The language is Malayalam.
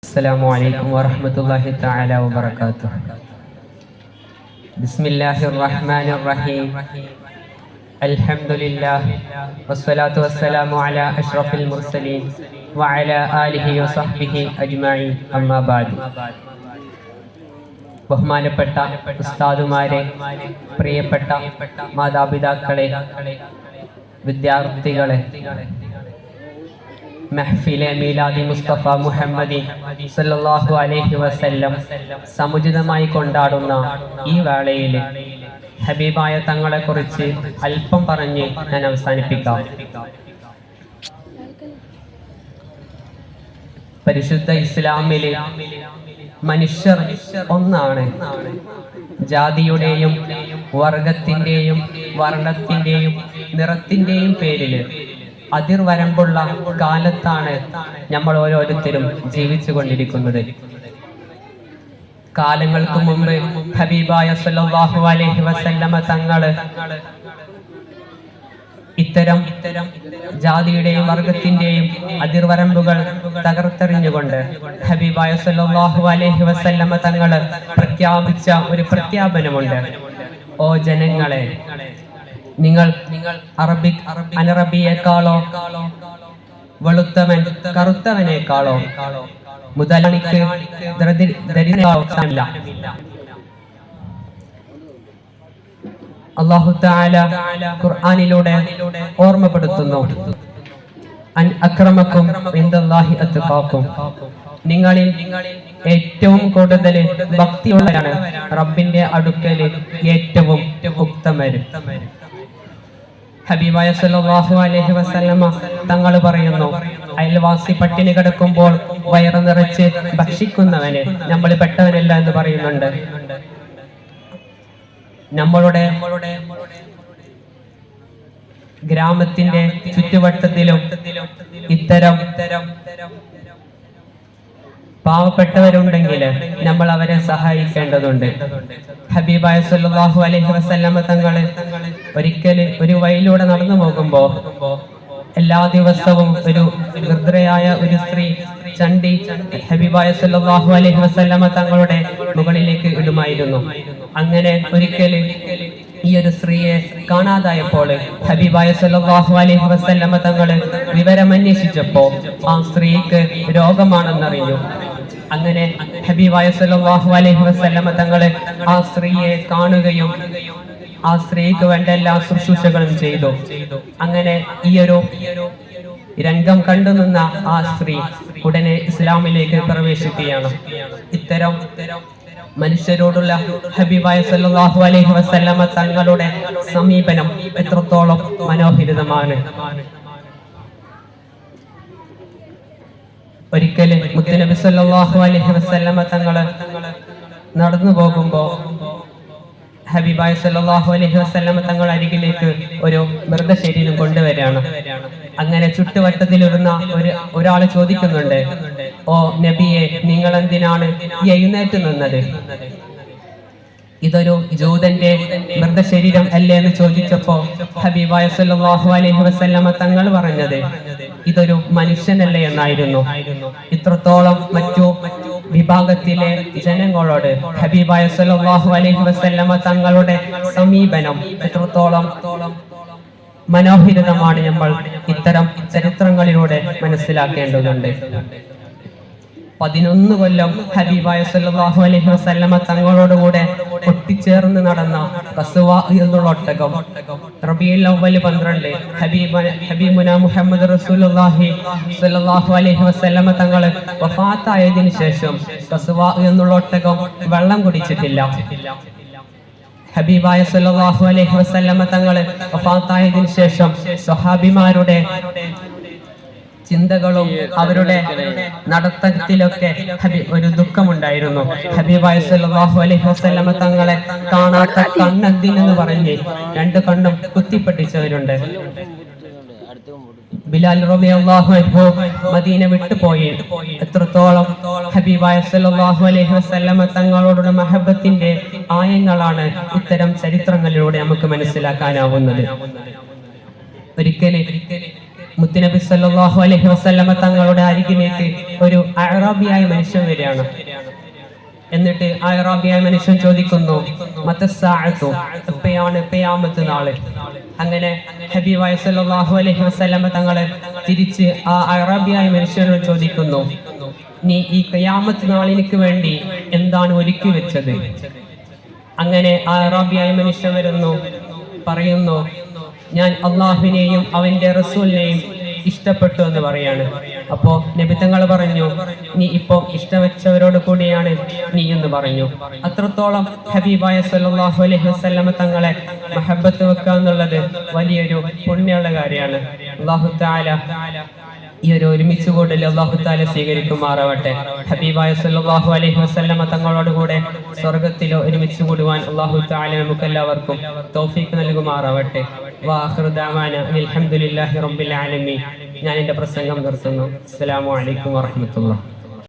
السلام عليكم ورحمة الله تعالى وبركاته. بسم الله الرحمن الرحيم. الحمد لله والصلاة والسلام على أشرف المرسلين وعلى آله وصحبه أجمعين. أما بعد. ബഹുമാനപ്പെട്ട ഉസ്താദുമാരെ, പ്രിയപ്പെട്ട മാതാപിതാക്കളെ, വിദ്യാർത്ഥികളെ, മഹ്ഫിലെ മീലാദി മുസ്തഫ മുഹമ്മദി സല്ലല്ലാഹു അലൈഹി വസല്ലം സമുചിതമായി കൊണ്ടാടുന്ന ഈ വേളയിൽ ഹബീബായ തങ്ങളെ കുറിച്ച് അല്പം പറഞ്ഞ് ഞാൻ അവസാനിപ്പിക്കാം. പരിശുദ്ധ ഇസ്ലാമിലെ മനുഷ്യർ ഒന്നാണ്. ജാതിയുടെയും വർഗത്തിന്റെയും വർണ്ണത്തിന്റെയും നിറത്തിന്റെയും പേരിൽ അതിർവരമ്പുള്ള കാലത്താണ് നമ്മൾ ഓരോരുത്തരും ജീവിച്ചു കൊണ്ടിരിക്കുന്നത്. കാലങ്ങൾക്ക് മുമ്പ് ഹബീബായ സല്ലല്ലാഹു അലൈഹി വസല്ലമ തങ്ങള് ഇത്തരം ജാതിയുടെയും വർഗത്തിന്റെയും അതിർവരമ്പുകൾ തകർത്തെറിഞ്ഞുകൊണ്ട് ഹബീബായ സല്ലല്ലാഹു അലൈഹി വസല്ലമ തങ്ങള് പ്രഖ്യാപിച്ച ഒരു പ്രഖ്യാപനമുണ്ട്. ഓ ജനങ്ങളെ, നിങ്ങൾ അനറബിയേക്കാളോ വെളുത്തവൻ കറുത്തവനേക്കാളോ മുതലാളിക്ക് ദരിദ്രനാവില്ല. അല്ലാഹു തആല ഖുർആനിലൂടെ ഓർമ്മപ്പെടുത്തുന്നു, അൻ അക്രമക്കും ഇൻദല്ലാഹി അത്ഖാക്കും. നിങ്ങളിൽ ഏറ്റവും കൂടുതൽ ഭക്തിയുള്ളവരാണ് റബ്ബിന്റെ അടുക്കൽ ഏറ്റവും ഉത്തമര്. ഹബീബായ സല്ലല്ലാഹു അലൈഹി വസല്ലമ തങ്ങൾ പറയുന്നു, അയൽവാസി പട്ടിണി കിടക്കുമ്പോൾ വയറ് നിറച്ച് ഭക്ഷിക്കുന്നവന് നമ്മൾ പെട്ടവനല്ല എന്ന് പറയുന്നുണ്ട്. നമ്മളുടെ ഗ്രാമത്തിന്റെ ചുറ്റുവട്ടത്തിലും ഇത്തരം പാവപ്പെട്ടവരുണ്ടെങ്കിൽ നമ്മൾ അവരെ സഹായിക്കേണ്ടതുണ്ട്. ഹബീബായ സല്ലല്ലാഹു അലൈഹി വസല്ലമ തങ്ങൾ ഒരിക്കൽ ഒരു വഴിയിലൂടെ നടന്നു പോകുമ്പോൾ എല്ലാ ദിവസവും ഒരു വൃദ്ധയായ ഒരു സ്ത്രീ ചണ്ടി ഹബീബായ സല്ലല്ലാഹു അലൈഹി വസല്ലമ തങ്ങളുടെ മുകളിലേക്ക് ഇടുമായിരുന്നു. അങ്ങനെ ഒരിക്കൽ ഈ ഒരു സ്ത്രീയെ കാണാതായപ്പോൾ ഹബീബായ സല്ലല്ലാഹു അലൈഹി വസല്ലമ തങ്ങള് വിവരമന്വേഷിച്ചപ്പോൾ ആ സ്ത്രീക്ക് രോഗമാണെന്നറിഞ്ഞു. അങ്ങനെ ഹബീബായ സല്ലല്ലാഹു അലൈഹി വസല്ലമ തങ്ങള് ആ സ്ത്രീയെ കാണുകയും ആ സ്ത്രീക്ക് വേണ്ട എല്ലാ ശുശ്രൂഷകളും ചെയ്തു. അങ്ങനെ ഈ ഒരു രംഗം കണ്ടുനിന്ന ആ സ്ത്രീ ഉടനെ ഇസ്ലാമിലേക്ക് പ്രവേശിക്കുകയാണ്. ഇത്തരം മനുഷ്യരോടുള്ള ഹബീബായ സല്ലല്ലാഹു അലൈഹി വസല്ലമ തങ്ങളുടെ സമീപനം എത്രത്തോളം മനോഹരിതമാണ്. ഒരിക്കല് മുത്തുനബി സല്ലല്ലാഹു അലൈഹി വസല്ലമ തങ്ങള് നടന്നു പോകുമ്പോൾ ഹബീബായ സല്ലല്ലാഹു അലൈഹി വസല്ലമ തങ്ങൾ അരികിലേക്ക് ഒരു മൃതശരീരം കൊണ്ടുവരികയാണ്. അങ്ങനെ ചുറ്റുവട്ടത്തിലിരുന്ന ഒരാള് ചോദിക്കുന്നുണ്ട്, ഓ നബിയെ, നിങ്ങൾ എന്തിനാണ് എഴുന്നേറ്റ് നിന്നത്? ഇതൊരു ജൂതന്റെ മൃതശരീരം അല്ലേ എന്ന് ചോദിച്ചപ്പോ ഹബീബായ സല്ലല്ലാഹു അലൈഹി വസല്ലമ തങ്ങൾ പറഞ്ഞത് ഇതൊരു മനുഷ്യനല്ലേ എന്നായിരുന്നു. ഇത്രത്തോളം മറ്റു വിഭാഗത്തിലെ ജനങ്ങളോട് ഹബീബായ സല്ലല്ലാഹു അലൈഹി വസല്ലമ തങ്ങളുടെ സമീപനം എത്രത്തോളം മനോഹരിതമാണ് നമ്മൾ ഇത്തരം ചരിത്രങ്ങളിലൂടെ മനസ്സിലാക്കേണ്ടതുണ്ട്. 11 കൊല്ലം ഹബീബായ സല്ലല്ലാഹു അലൈഹി വസല്ലമ തങ്ങളോടുകൂടെ ഒട്ടിച്ചേർന്ന് നടന്ന ഖസ്വ എന്നുള്ള ഒട്ടകം റബീഉൽ അവ്വൽ 12 ഹബീബുന മുഹമ്മദ് റസൂലുള്ളാഹി സല്ലല്ലാഹു അലൈഹി വസല്ലമ തങ്ങൾ വഫാത്തായതിനു ശേഷം ഖസ്വ എന്നുള്ള ഒട്ടകം വെള്ളം കുടിച്ചിട്ടില്ല. ഹബീബായ സല്ലല്ലാഹു അലൈഹി വസല്ലമ തങ്ങൾ വഫാത്തായതിനു ശേഷം സ്വഹാബിമാരുടെ ചിന്തകളും അവരുടെ നടത്തത്തിലൊക്കെ ഒരു ദുഃഖമുണ്ടായിരുന്നു. ഹബീബായ സല്ലല്ലാഹു അലൈഹി വസല്ലമ തങ്ങളെ കാണാത്ത കണ്ണെന്തിനെന്ന് പറഞ്ഞ് 2 കണ്ണും കുത്തിപ്പൊട്ടിച്ചവരുണ്ട്. ബിലാൽ റളിയല്ലാഹു അൻഹു മദീന വിട്ടുപോയി. എത്രത്തോളം ഹബീബായ സല്ലല്ലാഹു അലൈഹി വസല്ലമ തങ്ങളോടുള്ള മഹബത്തിന്റെ ആയങ്ങളാണ് ഇത്തരം ചരിത്രങ്ങളിലൂടെ നമുക്ക് മനസ്സിലാക്കാനാവുന്നത്. ഒരിക്കൽ മുത്തുനബി സല്ലല്ലാഹു അലൈഹി വസല്ലമ തങ്ങളുടെ അരികിലേക്ക് ഒരു അഅറാബിയായ മനുഷ്യൻ വരികയാണ്. എന്നിട്ട് അഅറാബിയായ മനുഷ്യൻ ചോദിക്കുന്നു, മതസ്സാഅതു, എപ്പോഴാണ് ഖിയാമത്ത് നാള്? അങ്ങനെ ഹബീബായ സല്ലല്ലാഹു അലൈഹി വസല്ലമ തങ്ങളെ തിരിച്ച് ആ അഅറാബിയായ മനുഷ്യനോട് ചോദിക്കുന്നു, നീ ഈ ഖിയാമത്ത് നാളിനിക്ക് വേണ്ടി എന്താണ് ഒരുക്കി വെച്ചത്? അങ്ങനെ ആ അഅറാബിയായ മനുഷ്യൻ വരുന്നു, പറയുന്നു, ഞാൻ അള്ളാഹുവിനെയും അവന്റെ റസൂലിനെയും ഇഷ്ടപ്പെട്ടു എന്ന് പറയാണ്. അപ്പോ നബി തങ്ങൾ പറഞ്ഞു, നീ ഇപ്പൊ ഇഷ്ടവെച്ചവരോട് കൂടിയാണ് നീ എന്ന് പറഞ്ഞു. അത്രത്തോളം ഹബീബായ സല്ലല്ലാഹു അലൈഹി വസല്ലമ തങ്ങളെ മഹബ്ബത്ത് വെക്കുക എന്നുള്ളത് വലിയൊരു പുണ്യമുള്ള കാര്യമാണ്. അല്ലാഹു തആല ഈ ഒരു ഒരുമിച്ച് കൂടൽ അല്ലാഹു തആല സ്വീകരിക്കുമാറാവട്ടെ. ഹബീബായ സല്ലല്ലാഹു അലൈഹി വസല്ലമ തങ്ങളോട് കൂടെ സ്വർഗ്ഗത്തിൽ ഒരുമിച്ച് കൂടുവാൻ അല്ലാഹു തആല നമുക്കെല്ലാവർക്കും തൗഫീഖ് നൽകുമാറാവട്ടെ. വആഖിറു ദഅവാന അൽഹംദുലില്ലാഹി റബ്ബിൽ ആലമീൻ. ഞാൻ എൻ്റെ പ്രസംഗം നിർത്തുന്നു. അസ്സലാമു അലൈക്കും വറഹ്മത്തുള്ളാഹി.